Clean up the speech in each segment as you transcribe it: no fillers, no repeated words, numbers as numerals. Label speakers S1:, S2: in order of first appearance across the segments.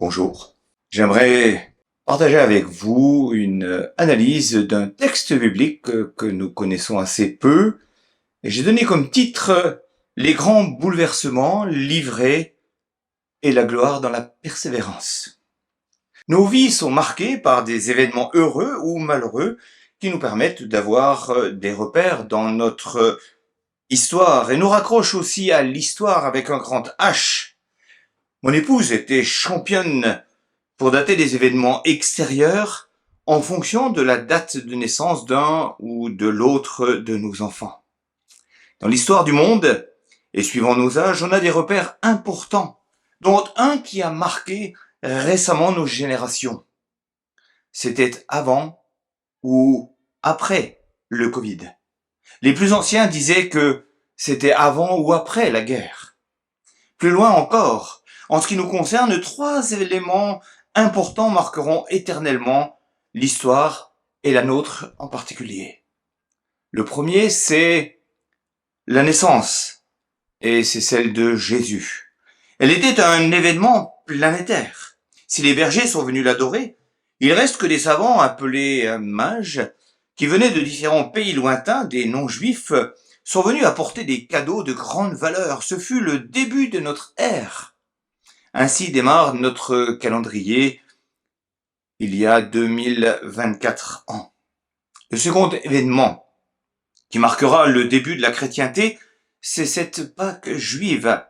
S1: Bonjour. J'aimerais partager avec vous une analyse d'un texte biblique que nous connaissons assez peu. Et j'ai donné comme titre Les grands bouleversements livrés et la gloire dans la persévérance. Nos vies sont marquées par des événements heureux ou malheureux qui nous permettent d'avoir des repères dans notre histoire et nous raccrochent aussi à l'histoire avec un grand H. Mon épouse était championne pour dater des événements extérieurs en fonction de la date de naissance d'un ou de l'autre de nos enfants. Dans l'histoire du monde, et suivant nos âges, on a des repères importants, dont un qui a marqué récemment nos générations. C'était avant ou après le Covid. Les plus anciens disaient que c'était avant ou après la guerre. Plus loin encore, en ce qui nous concerne, 3 éléments importants marqueront éternellement l'histoire et la nôtre en particulier. Le premier, c'est la naissance, et c'est celle de Jésus. Elle était un événement planétaire. Si les bergers sont venus l'adorer, il reste que des savants appelés mages, qui venaient de différents pays lointains, des non-juifs, sont venus apporter des cadeaux de grande valeur. Ce fut le début de notre ère. Ainsi démarre notre calendrier il y a 2024 ans. Le second événement qui marquera le début de la chrétienté, c'est cette Pâque juive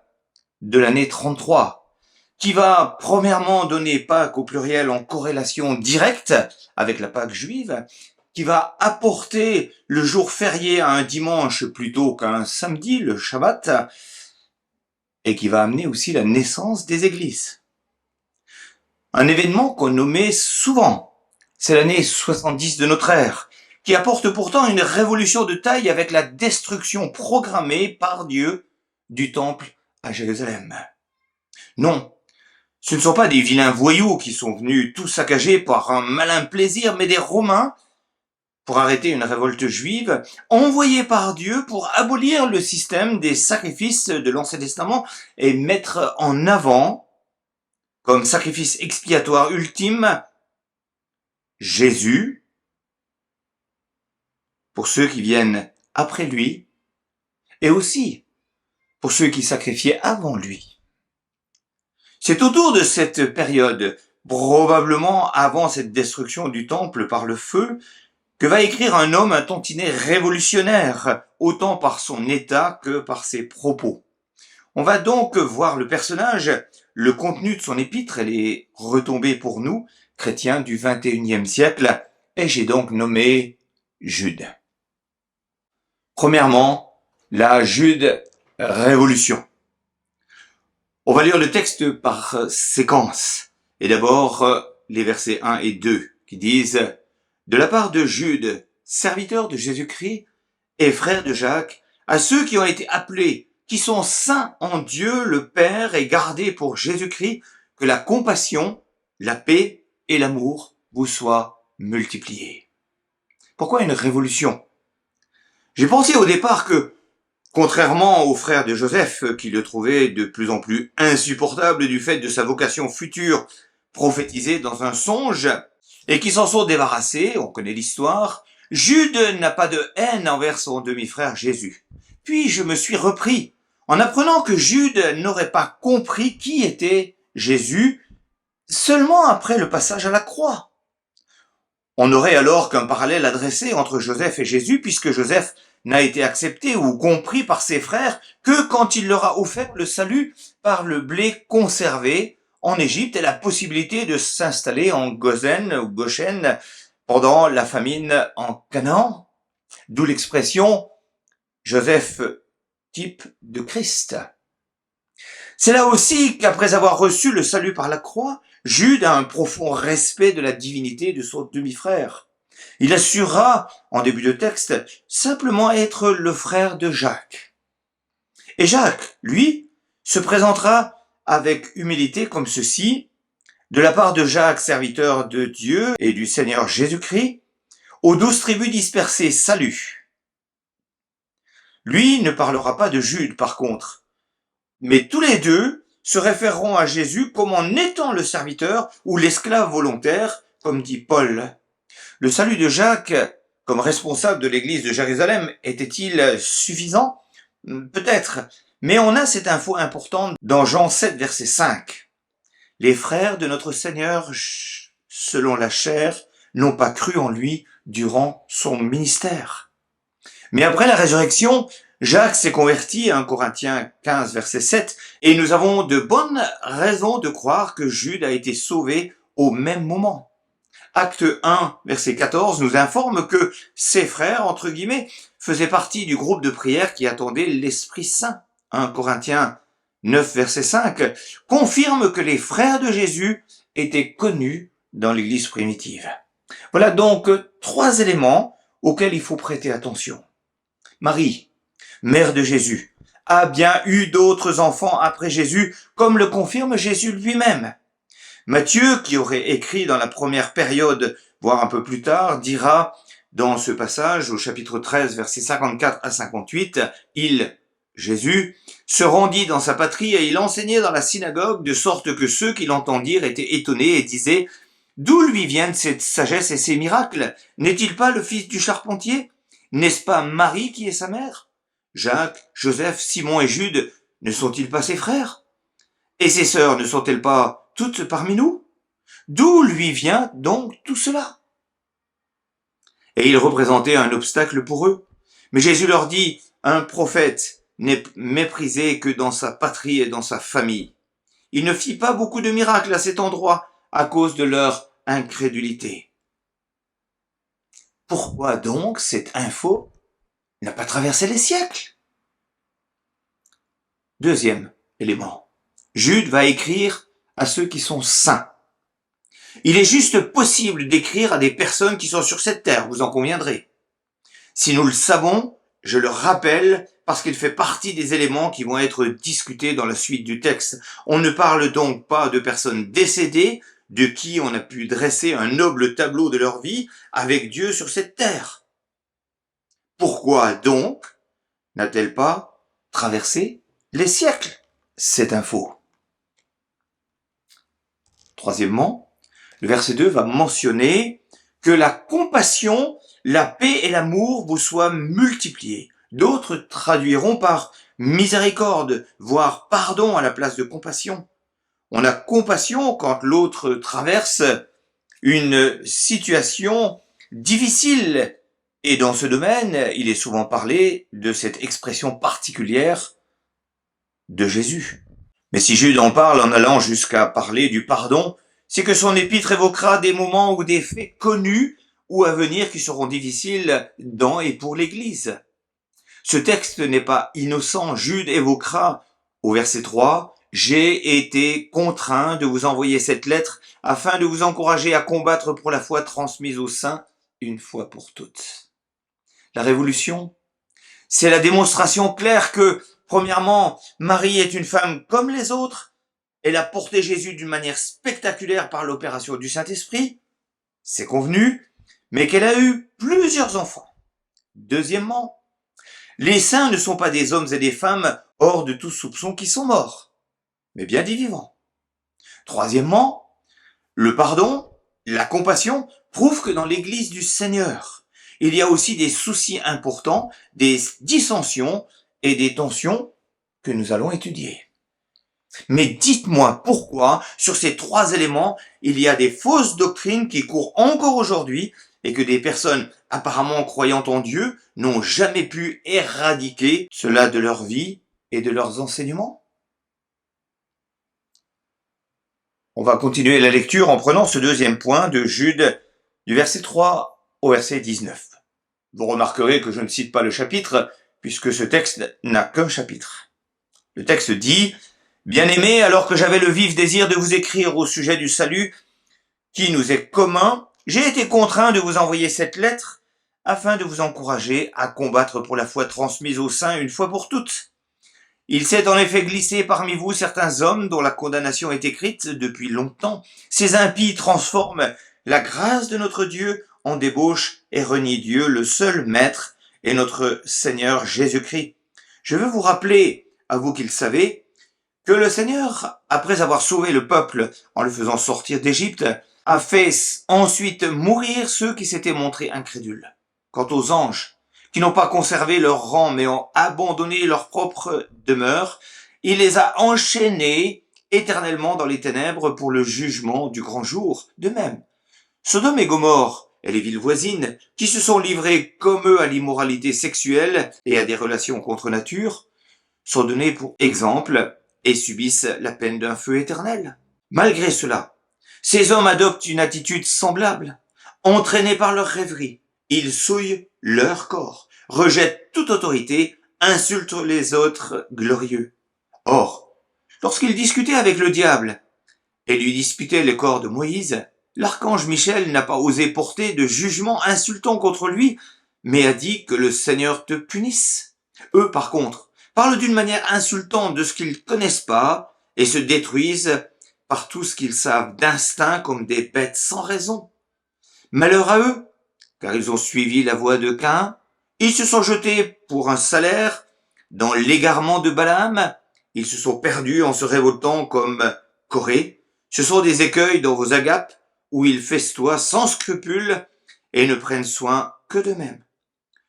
S1: de l'année 33, qui va premièrement donner Pâques au pluriel en corrélation directe avec la Pâque juive, qui va apporter le jour férié à un dimanche plutôt qu'à un samedi, le Shabbat, et qui va amener aussi la naissance des églises. Un événement qu'on nommait souvent, c'est l'année 70 de notre ère, qui apporte pourtant une révolution de taille avec la destruction programmée par Dieu du temple à Jérusalem. Non, ce ne sont pas des vilains voyous qui sont venus tout saccager par un malin plaisir, mais des Romains, pour arrêter une révolte juive, envoyés par Dieu pour abolir le système des sacrifices de l'Ancien Testament et mettre en avant, comme sacrifice expiatoire ultime, Jésus, pour ceux qui viennent après lui, et aussi pour ceux qui sacrifiaient avant lui. C'est autour de cette période, probablement avant cette destruction du temple par le feu, que va écrire un homme, un tantinet révolutionnaire, autant par son état que par ses propos. On va donc voir le personnage, le contenu de son épître et les retombées pour nous, chrétiens du XXIe siècle, et j'ai donc nommé Jude. Premièrement, la Jude révolution. On va lire le texte par séquence, et d'abord les versets 1 et 2 qui disent « De la part de Jude, serviteur de Jésus-Christ et frère de Jacques, à ceux qui ont été appelés, qui sont saints en Dieu le Père et gardés pour Jésus-Christ, que la compassion, la paix et l'amour vous soient multipliés. » Pourquoi une révolution? J'ai pensé au départ que, contrairement aux frères de Joseph, qui le trouvaient de plus en plus insupportable du fait de sa vocation future prophétisée dans un songe, et qui s'en sont débarrassés, on connaît l'histoire, Jude n'a pas de haine envers son demi-frère Jésus. Puis je me suis repris, en apprenant que Jude n'aurait pas compris qui était Jésus, seulement après le passage à la croix. On n'aurait alors qu'un parallèle à dresser entre Joseph et Jésus, puisque Joseph n'a été accepté ou compris par ses frères que quand il leur a offert le salut par le blé conservé en Égypte et la possibilité de s'installer en Gosen ou Goshen pendant la famine en Canaan, d'où l'expression Joseph type de Christ. C'est là aussi qu'après avoir reçu le salut par la croix, Jude a un profond respect de la divinité de son demi-frère. Il assurera, en début de texte, simplement être le frère de Jacques. Et Jacques, lui, se présentera avec humilité comme ceci, de la part de Jacques, serviteur de Dieu et du Seigneur Jésus-Christ, aux 12 tribus dispersées, salut. Lui ne parlera pas de Jude, par contre, mais tous les deux se référeront à Jésus comme en étant le serviteur ou l'esclave volontaire, comme dit Paul. Le salut de Jacques, comme responsable de l'église de Jérusalem, était-il suffisant? Peut-être, mais on a cette info importante dans Jean 7, verset 5. Les frères de notre Seigneur, selon la chair, n'ont pas cru en lui durant son ministère. Mais après la résurrection, Jacques s'est converti, 1 Corinthiens 15, verset 7, et nous avons de bonnes raisons de croire que Jude a été sauvé au même moment. Acte 1, verset 14, nous informe que ses frères, entre guillemets, faisaient partie du groupe de prière qui attendait l'Esprit Saint. 1 Corinthiens 9, verset 5, confirme que les frères de Jésus étaient connus dans l'Église primitive. Voilà donc 3 éléments auxquels il faut prêter attention. Marie, mère de Jésus, a bien eu d'autres enfants après Jésus, comme le confirme Jésus lui-même. Matthieu, qui aurait écrit dans la première période, voire un peu plus tard, dira dans ce passage, au chapitre 13, versets 54 à 58, Jésus, se rendit dans sa patrie et il enseignait dans la synagogue, de sorte que ceux qui l'entendirent étaient étonnés et disaient « D'où lui viennent cette sagesse et ces miracles? N'est-il pas le fils du charpentier? N'est-ce pas Marie qui est sa mère? Jacques, Joseph, Simon et Jude, ne sont-ils pas ses frères? Et ses sœurs ne sont-elles pas toutes parmi nous? D'où lui vient donc tout cela? » Et il représentait un obstacle pour eux. Mais Jésus leur dit, un prophète n'est méprisé que dans sa patrie et dans sa famille. Il ne fit pas beaucoup de miracles à cet endroit à cause de leur incrédulité. Pourquoi donc cette info n'a pas traversé les siècles? Deuxième élément. Jude va écrire à ceux qui sont saints. Il est juste possible d'écrire à des personnes qui sont sur cette terre, vous en conviendrez. Si nous le savons, je le rappelle parce qu'il fait partie des éléments qui vont être discutés dans la suite du texte. On ne parle donc pas de personnes décédées, de qui on a pu dresser un noble tableau de leur vie avec Dieu sur cette terre. Pourquoi donc n'a-t-elle pas traversé les siècles, cette info? Troisièmement, le verset 2 va mentionner que la compassion, la paix et l'amour vous soient multipliés. D'autres traduiront par miséricorde, voire pardon à la place de compassion. On a compassion quand l'autre traverse une situation difficile. Et dans ce domaine, il est souvent parlé de cette expression particulière de Jésus. Mais si Jude en parle en allant jusqu'à parler du pardon, c'est que son épître évoquera des moments ou des faits connus ou à venir qui seront difficiles dans et pour l'Église. Ce texte n'est pas innocent. Jude évoquera au verset 3, « J'ai été contraint de vous envoyer cette lettre afin de vous encourager à combattre pour la foi transmise aux saints une fois pour toutes. » La révolution, c'est la démonstration claire que, premièrement, Marie est une femme comme les autres. Elle a porté Jésus d'une manière spectaculaire par l'opération du Saint-Esprit, c'est convenu, mais qu'elle a eu plusieurs enfants. Deuxièmement, les saints ne sont pas des hommes et des femmes hors de tout soupçon qui sont morts, mais bien des vivants. Troisièmement, le pardon, la compassion prouvent que dans l'Église du Seigneur, il y a aussi des soucis importants, des dissensions et des tensions que nous allons étudier. Mais dites-moi pourquoi, sur ces 3 éléments, il y a des fausses doctrines qui courent encore aujourd'hui et que des personnes apparemment croyant en Dieu n'ont jamais pu éradiquer cela de leur vie et de leurs enseignements? On va continuer la lecture en prenant ce deuxième point de Jude, du verset 3 au verset 19. Vous remarquerez que je ne cite pas le chapitre, puisque ce texte n'a qu'un chapitre. Le texte dit « Bien-aimés, alors que j'avais le vif désir de vous écrire au sujet du salut qui nous est commun, j'ai été contraint de vous envoyer cette lettre afin de vous encourager à combattre pour la foi transmise aux saints une fois pour toutes. Il s'est en effet glissé parmi vous certains hommes dont la condamnation est écrite depuis longtemps. Ces impies transforment la grâce de notre Dieu en débauche et renient Dieu, le seul Maître, et notre Seigneur Jésus-Christ. Je veux vous rappeler, à vous qui le savez, que le Seigneur, après avoir sauvé le peuple en le faisant sortir d'Égypte, a fait ensuite mourir ceux qui s'étaient montrés incrédules. Quant aux anges, qui n'ont pas conservé leur rang mais ont abandonné leur propre demeure, il les a enchaînés éternellement dans les ténèbres pour le jugement du grand jour. De même, Sodome et Gomorrhe et les villes voisines, qui se sont livrées comme eux à l'immoralité sexuelle et à des relations contre nature, sont donnés pour exemple et subissent la peine d'un feu éternel. Malgré cela, ces hommes adoptent une attitude semblable. Entraînés par leur rêverie, ils souillent leur corps, rejettent toute autorité, insultent les autres glorieux. Or, lorsqu'ils discutaient avec le diable et lui disputaient le corps de Moïse, l'archange Michel n'a pas osé porter de jugement insultant contre lui, mais a dit que le Seigneur te punisse. Eux, par contre, parlent d'une manière insultante de ce qu'ils connaissent pas et se détruisent par tout ce qu'ils savent d'instinct comme des bêtes sans raison. Malheur à eux, car ils ont suivi la voie de Caïn, ils se sont jetés pour un salaire dans l'égarement de Balaam, ils se sont perdus en se révoltant comme Corée. Ce sont des écueils dans vos agapes où ils festoient sans scrupule et ne prennent soin que d'eux-mêmes.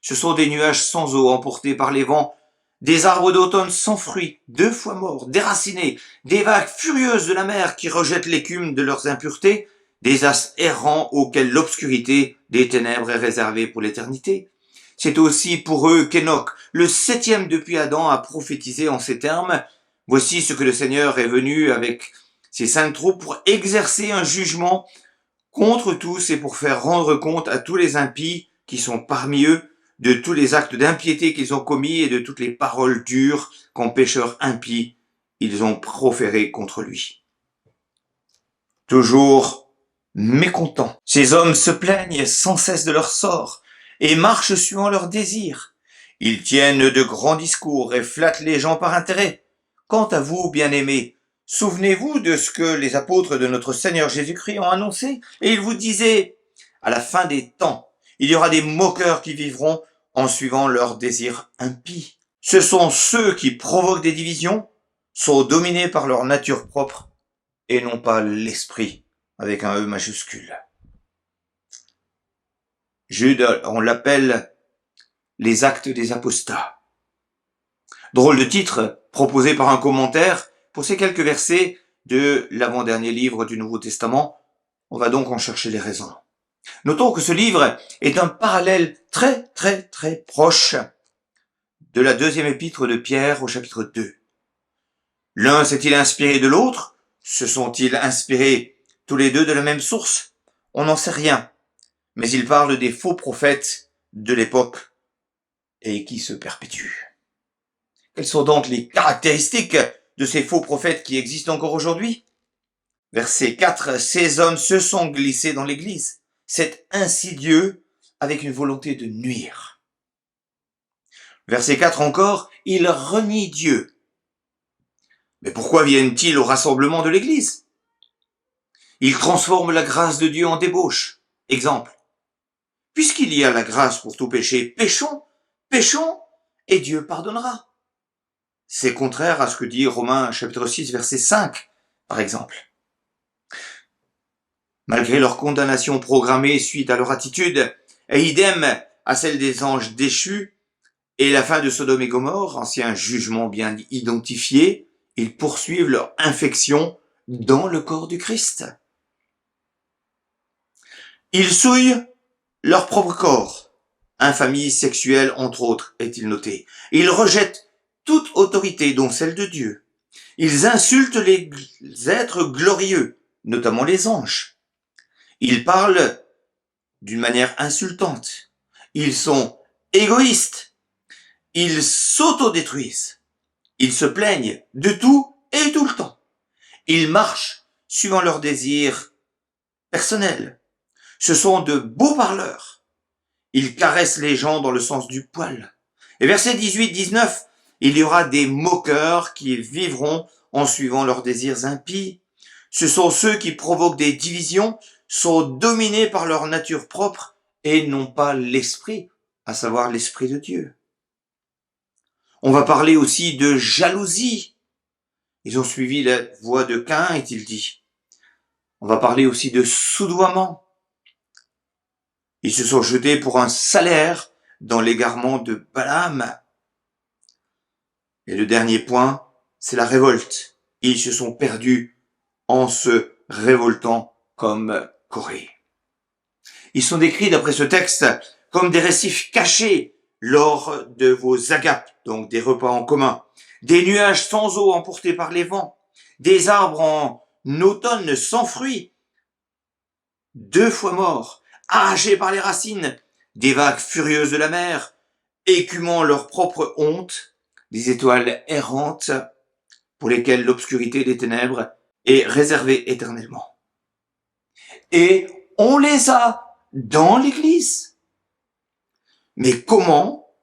S1: Ce sont des nuages sans eau emportés par les vents, des arbres d'automne sans fruits, 2 fois morts, déracinés, des vagues furieuses de la mer qui rejettent l'écume de leurs impuretés, des astres errants auxquels l'obscurité des ténèbres est réservée pour l'éternité. C'est aussi pour eux qu'Enoch, le 7e depuis Adam, a prophétisé en ces termes: « Voici ce que le Seigneur est venu avec ses saintes troupes pour exercer un jugement contre tous et pour faire rendre compte à tous les impies qui sont parmi eux de tous les actes d'impiété qu'ils ont commis et de toutes les paroles dures qu'en pécheurs impies ils ont proférées contre lui. » Toujours mécontents, ces hommes se plaignent sans cesse de leur sort et marchent suivant leurs désirs. Ils tiennent de grands discours et flattent les gens par intérêt. Quant à vous, bien-aimés, souvenez-vous de ce que les apôtres de notre Seigneur Jésus-Christ ont annoncé, et ils vous disaient: à la fin des temps, il y aura des moqueurs qui vivront en suivant leurs désirs impies. Ce sont ceux qui provoquent des divisions, sont dominés par leur nature propre et non pas l'esprit avec un E majuscule. Jude, on l'appelle les actes des apostats. Drôle de titre proposé par un commentaire pour ces quelques versets de l'avant-dernier livre du Nouveau Testament. On va donc en chercher les raisons. Notons que ce livre est un parallèle très proche de la 2e épître de Pierre au chapitre 2. L'un s'est-il inspiré de l'autre? Se sont-ils inspirés tous les deux de la même source? On n'en sait rien. Mais il parle des faux prophètes de l'époque et qui se perpétuent. Quelles sont donc les caractéristiques de ces faux prophètes qui existent encore aujourd'hui? Verset 4, ces hommes se sont glissés dans l'église. C'est insidieux avec une volonté de nuire. Verset 4 encore, ils renient Dieu. Mais pourquoi viennent-ils au rassemblement de l'église? Ils transforment la grâce de Dieu en débauche. Exemple. Puisqu'il y a la grâce pour tout péché, péchons, et Dieu pardonnera. C'est contraire à ce que dit Romains chapitre 6, verset 5, par exemple. Malgré leur condamnation programmée suite à leur attitude, et idem à celle des anges déchus, et la fin de Sodome et Gomorre, ancien jugement bien identifié, ils poursuivent leur infection dans le corps du Christ. Ils souillent leur propre corps. Infamie sexuelle, entre autres, est-il noté. Ils rejettent toute autorité, dont celle de Dieu. Ils insultent les êtres glorieux, notamment les anges. Ils parlent d'une manière insultante. Ils sont égoïstes. Ils s'autodétruisent. Ils se plaignent de tout et tout le temps. Ils marchent suivant leurs désirs personnels. Ce sont de beaux parleurs. Ils caressent les gens dans le sens du poil. Et versets 18-19, il y aura des moqueurs qui vivront en suivant leurs désirs impies. Ce sont ceux qui provoquent des divisions, sont dominés par leur nature propre et non pas l'esprit, à savoir l'esprit de Dieu. On va parler aussi de jalousie. Ils ont suivi la voie de Caïn, est-il dit. On va parler aussi de soudoiement. Ils se sont jetés pour un salaire dans l'égarement de Balaam. Et le dernier point, c'est la révolte. Ils se sont perdus en se révoltant comme Corée. Ils sont décrits d'après ce texte comme des récifs cachés lors de vos agapes, donc des repas en commun, des nuages sans eau emportés par les vents, des arbres en automne sans fruits, 2 fois morts, arrachés par les racines, des vagues furieuses de la mer, écumant leur propre honte, des étoiles errantes pour lesquelles l'obscurité des ténèbres est réservée éternellement. Et on les a dans l'Église. Mais comment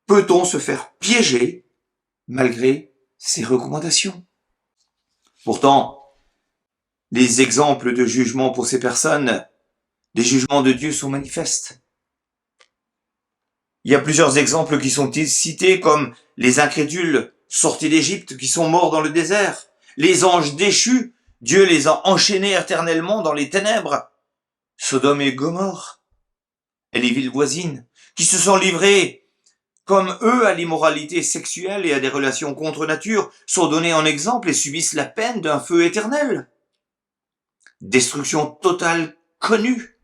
S1: peut-on se faire piéger malgré ces recommandations? Pourtant, les exemples de jugement pour ces personnes, les jugements de Dieu sont manifestes. Il y a plusieurs exemples qui sont cités comme les incrédules sortis d'Égypte qui sont morts dans le désert, les anges déchus, Dieu les a enchaînés éternellement dans les ténèbres, Sodome et Gomorrhe, et les villes voisines, qui se sont livrés comme eux à l'immoralité sexuelle et à des relations contre nature, sont donnés en exemple et subissent la peine d'un feu éternel. Destruction totale connue.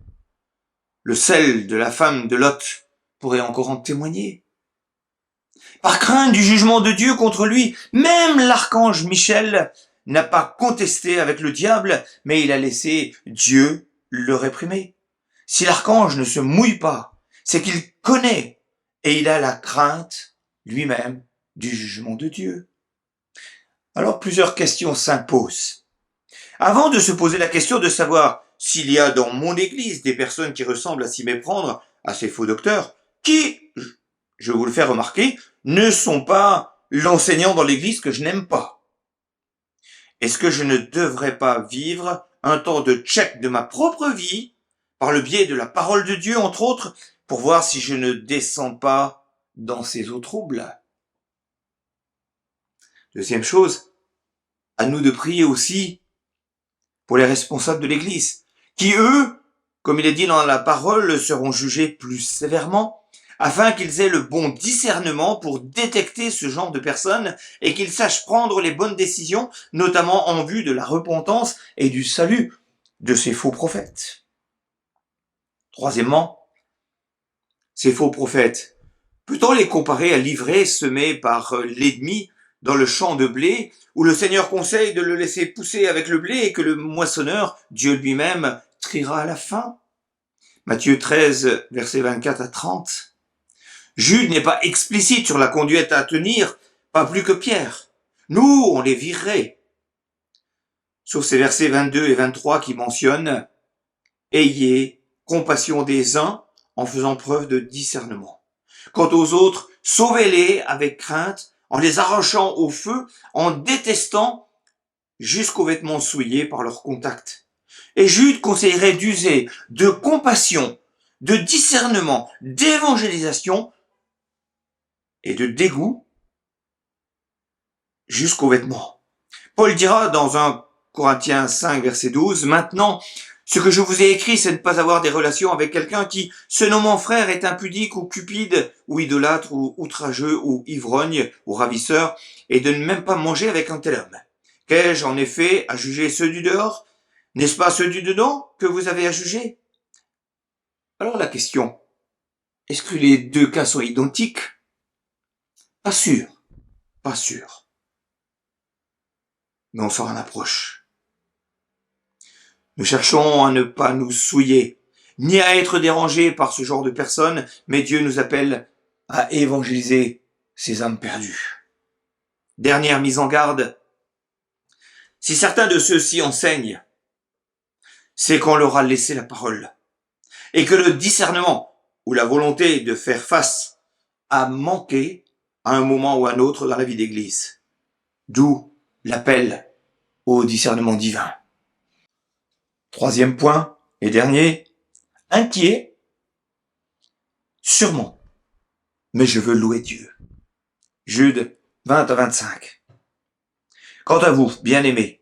S1: Le sel de la femme de Lot pourrait encore en témoigner. Par crainte du jugement de Dieu contre lui, même l'archange Michel n'a pas contesté avec le diable, mais il a laissé Dieu le réprimer. Si l'archange ne se mouille pas, c'est qu'il connaît et il a la crainte lui-même du jugement de Dieu. Alors plusieurs questions s'imposent. Avant de se poser la question de savoir s'il y a dans mon église des personnes qui ressemblent à s'y méprendre à ces faux docteurs, qui, je vous le fais remarquer, ne sont pas l'enseignant dans l'église que je n'aime pas. Est-ce que je ne devrais pas vivre un temps de check de ma propre vie, par le biais de la parole de Dieu, entre autres, pour voir si je ne descends pas dans ces eaux troubles? Deuxième chose, à nous de prier aussi pour les responsables de l'Église, qui eux, comme il est dit dans la parole, seront jugés plus sévèrement, afin qu'ils aient le bon discernement pour détecter ce genre de personnes et qu'ils sachent prendre les bonnes décisions, notamment en vue de la repentance et du salut de ces faux prophètes. Troisièmement, ces faux prophètes, peut-on les comparer à l'ivraie semée par l'ennemi dans le champ de blé, où le Seigneur conseille de le laisser pousser avec le blé et que le moissonneur, Dieu lui-même, triera à la fin? Matthieu 13, versets 24 à 30. Jude n'est pas explicite sur la conduite à tenir, pas plus que Pierre. Nous, on les virerait. Sauf ces versets 22 et 23 qui mentionnent « Ayez compassion des uns en faisant preuve de discernement. Quant aux autres, sauvez-les avec crainte, en les arrachant au feu, en détestant jusqu'aux vêtements souillés par leur contact. » Et Jude conseillerait d'user de compassion, de discernement, d'évangélisation et de dégoût jusqu'aux vêtements. Paul dira dans 1 Corinthiens 5, verset 12, « Maintenant, ce que je vous ai écrit, c'est de ne pas avoir des relations avec quelqu'un qui, se nommant frère, est impudique ou cupide, ou idolâtre, ou outrageux, ou ivrogne, ou ravisseur, et de ne même pas manger avec un tel homme. Qu'ai-je en effet à juger ceux du dehors? N'est-ce pas ceux du dedans que vous avez à juger? » Alors la question, est-ce que les deux cas sont identiques? Pas sûr, pas sûr. Mais on s'en approche. Nous cherchons à ne pas nous souiller, ni à être dérangés par ce genre de personnes, mais Dieu nous appelle à évangéliser ces âmes perdues. Dernière mise en garde, si certains de ceux-ci enseignent, c'est qu'on leur a laissé la parole, et que le discernement ou la volonté de faire face a manqué à un moment ou à un autre dans la vie d'Église. D'où l'appel au discernement divin. Troisième point et dernier, inquiet, sûrement, mais je veux louer Dieu. Jude 20 à 25. Quant à vous, bien-aimés,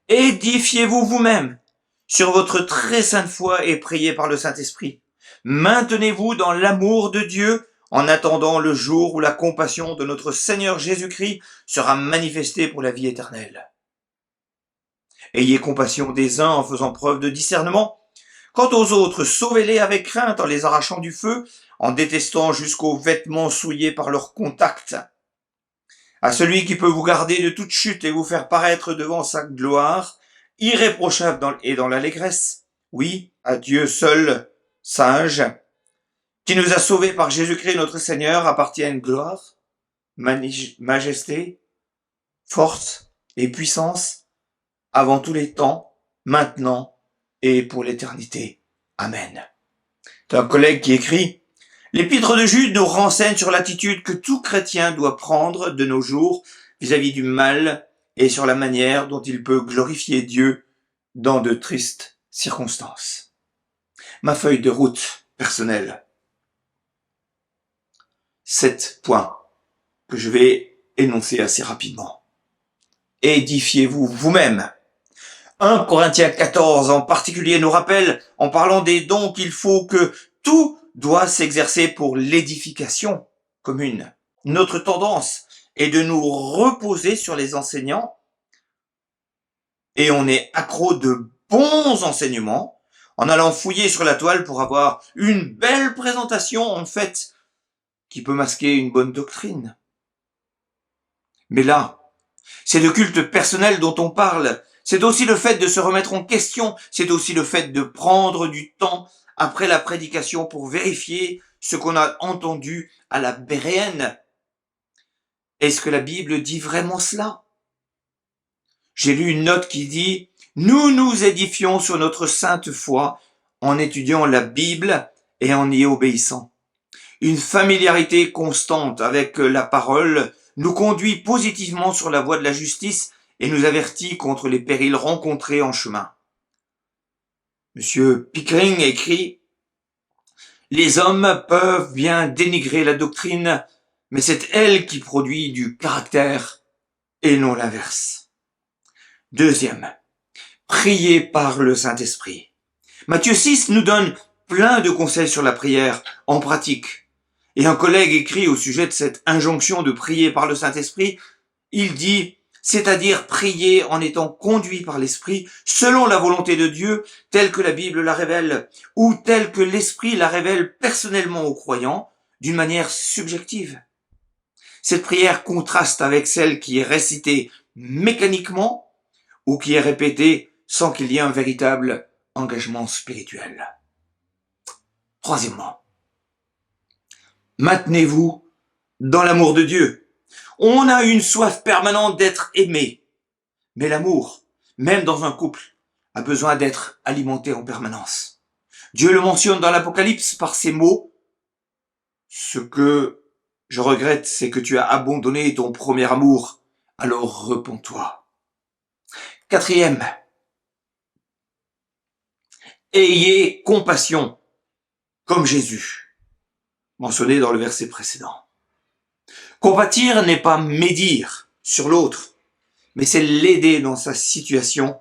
S1: édifiez-vous vous-même sur votre très sainte foi et priez par le Saint-Esprit. Maintenez-vous dans l'amour de Dieu en attendant le jour où la compassion de notre Seigneur Jésus-Christ sera manifestée pour la vie éternelle. Ayez compassion des uns en faisant preuve de discernement. Quant aux autres, sauvez-les avec crainte en les arrachant du feu, en détestant jusqu'aux vêtements souillés par leur contact. À celui qui peut vous garder de toute chute et vous faire paraître devant sa gloire, irréprochable dans l'allégresse, oui, à Dieu seul, sage, qui nous a sauvés par Jésus-Christ notre Seigneur, appartiennent gloire, majesté, force et puissance, avant tous les temps, maintenant et pour l'éternité. Amen. C'est un collègue qui écrit « L'épître de Jude nous renseigne sur l'attitude que tout chrétien doit prendre de nos jours vis-à-vis du mal et sur la manière dont il peut glorifier Dieu dans de tristes circonstances. » Ma feuille de route personnelle. 7 points que je vais énoncer assez rapidement. Édifiez-vous vous-même. 1 Corinthiens 14 en particulier nous rappelle, en parlant des dons, qu'il faut que tout doit s'exercer pour l'édification commune. Notre tendance est de nous reposer sur les enseignants et on est accro de bons enseignements en allant fouiller sur la toile pour avoir une belle présentation en fait qui peut masquer une bonne doctrine. Mais là, c'est le culte personnel dont on parle. C'est aussi le fait de se remettre en question. C'est aussi le fait de prendre du temps après la prédication pour vérifier ce qu'on a entendu à la Béréenne. Est-ce que la Bible dit vraiment cela? J'ai lu une note qui dit « Nous nous édifions sur notre sainte foi en étudiant la Bible et en y obéissant. Une familiarité constante avec la parole nous conduit positivement sur la voie de la justice et nous avertit contre les périls rencontrés en chemin. » Monsieur Pickering écrit « Les hommes peuvent bien dénigrer la doctrine, mais c'est elle qui produit du caractère et non l'inverse. » Deuxième, prier par le Saint-Esprit. Matthieu 6 nous donne plein de conseils sur la prière en pratique. Et un collègue écrit au sujet de cette injonction de prier par le Saint-Esprit, il dit, c'est-à-dire prier en étant conduit par l'Esprit selon la volonté de Dieu, telle que la Bible la révèle, ou telle que l'Esprit la révèle personnellement aux croyants, d'une manière subjective. Cette prière contraste avec celle qui est récitée mécaniquement ou qui est répétée sans qu'il y ait un véritable engagement spirituel. Troisièmement, maintenez-vous dans l'amour de Dieu. On a une soif permanente d'être aimé, mais l'amour, même dans un couple, a besoin d'être alimenté en permanence. Dieu le mentionne dans l'Apocalypse par ces mots. Ce que je regrette, c'est que tu as abandonné ton premier amour, alors repens-toi. Quatrième, ayez compassion, comme Jésus, mentionné dans le verset précédent. Compatir n'est pas médire sur l'autre, mais c'est l'aider dans sa situation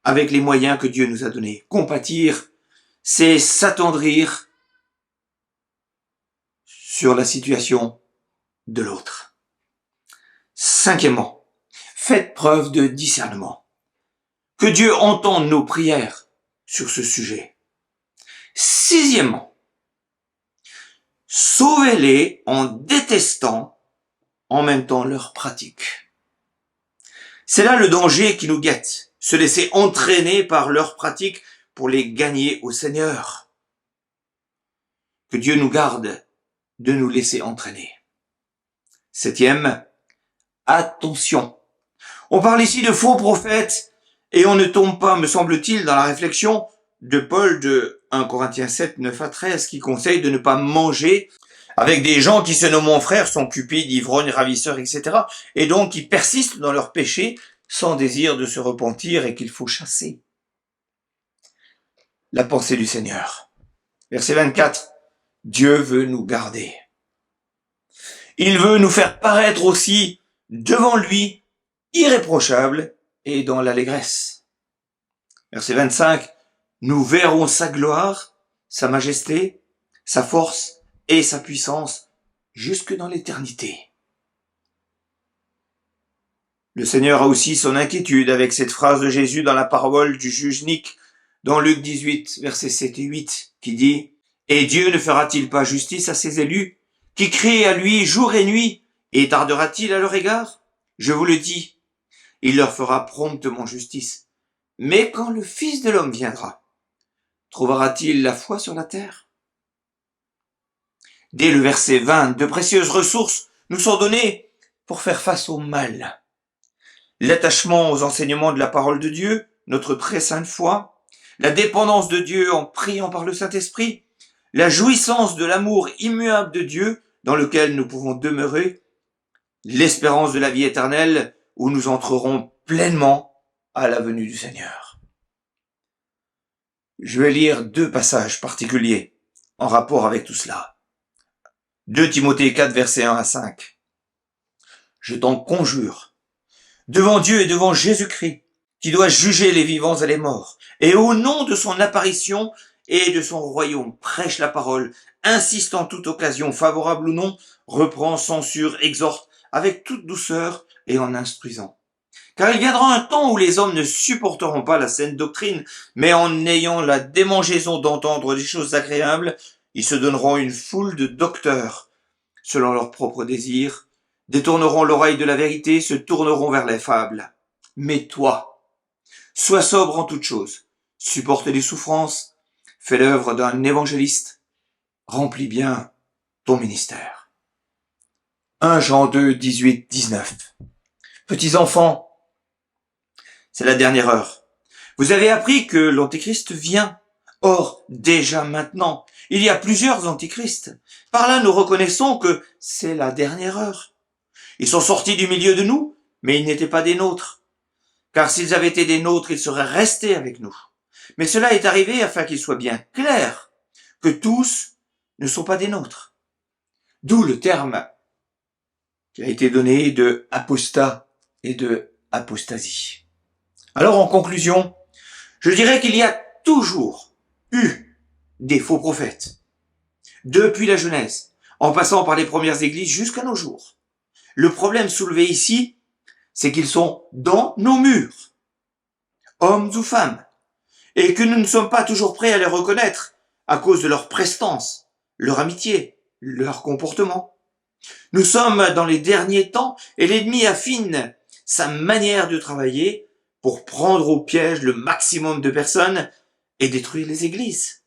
S1: avec les moyens que Dieu nous a donnés. Compatir, c'est s'attendrir sur la situation de l'autre. Cinquièmement, faites preuve de discernement. Que Dieu entende nos prières sur ce sujet. Sixièmement, sauvez-les en détestant en même temps leurs pratiques. C'est là le danger qui nous guette, se laisser entraîner par leurs pratiques pour les gagner au Seigneur. Que Dieu nous garde de nous laisser entraîner. Septième, attention. On parle ici de faux prophètes et on ne tombe pas, me semble-t-il, dans la réflexion de Paul de 1 Corinthiens 7, 9 à 13 qui conseille de ne pas manger avec des gens qui se nomment frères, sont cupides, ivrognes, ravisseurs, etc. et donc qui persistent dans leurs péchés sans désir de se repentir et qu'il faut chasser. La pensée du Seigneur. Verset 24. Dieu veut nous garder. Il veut nous faire paraître aussi devant lui, irréprochable et dans l'allégresse. Verset 25, nous verrons sa gloire, sa majesté, sa force et sa puissance jusque dans l'éternité. Le Seigneur a aussi son inquiétude avec cette phrase de Jésus dans la parabole du juge Nick, dans Luc 18, versets 7 et 8, qui dit « Et Dieu ne fera-t-il pas justice à ses élus, qui crient à lui jour et nuit, et tardera-t-il à leur égard? Je vous le dis, il leur fera promptement justice. Mais quand le Fils de l'homme viendra, trouvera-t-il la foi sur la terre ?» Dès le verset 20, de précieuses ressources nous sont données pour faire face au mal. L'attachement aux enseignements de la parole de Dieu, notre très sainte foi, la dépendance de Dieu en priant par le Saint-Esprit, la jouissance de l'amour immuable de Dieu dans lequel nous pouvons demeurer, l'espérance de la vie éternelle où nous entrerons pleinement à la venue du Seigneur. Je vais lire 2 passages particuliers en rapport avec tout cela. 2 Timothée 4, versets 1 à 5. Je t'en conjure, devant Dieu et devant Jésus-Christ, qui doit juger les vivants et les morts, et au nom de son apparition et de son royaume, prêche la parole, insiste en toute occasion, favorable ou non, reprend, censure, exhorte, avec toute douceur et en instruisant. Car il viendra un temps où les hommes ne supporteront pas la saine doctrine, mais en ayant la démangeaison d'entendre des choses agréables, ils se donneront une foule de docteurs, selon leurs propres désirs, détourneront l'oreille de la vérité, se tourneront vers les fables. Mais toi, sois sobre en toutes choses, supporte les souffrances, fais l'œuvre d'un évangéliste, remplis bien ton ministère. 1 Jean 2, 18, 19. Petits enfants, c'est la dernière heure. Vous avez appris que l'Antéchrist vient. Or, déjà maintenant, il y a plusieurs antichrists. Par là, nous reconnaissons que c'est la dernière heure. Ils sont sortis du milieu de nous, mais ils n'étaient pas des nôtres. Car s'ils avaient été des nôtres, ils seraient restés avec nous. Mais cela est arrivé afin qu'il soit bien clair que tous ne sont pas des nôtres. D'où le terme qui a été donné de apostat et de apostasie. Alors en conclusion, je dirais qu'il y a toujours eu des faux prophètes, depuis la Genèse, en passant par les premières églises jusqu'à nos jours. Le problème soulevé ici, c'est qu'ils sont dans nos murs, hommes ou femmes, et que nous ne sommes pas toujours prêts à les reconnaître à cause de leur prestance, leur amitié, leur comportement. Nous sommes dans les derniers temps et l'ennemi affine sa manière de travailler pour prendre au piège le maximum de personnes et détruire les églises.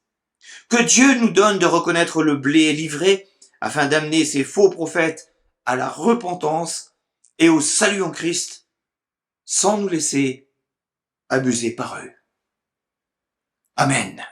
S1: Que Dieu nous donne de reconnaître le blé livré afin d'amener ces faux prophètes à la repentance et au salut en Christ sans nous laisser abuser par eux. Amen.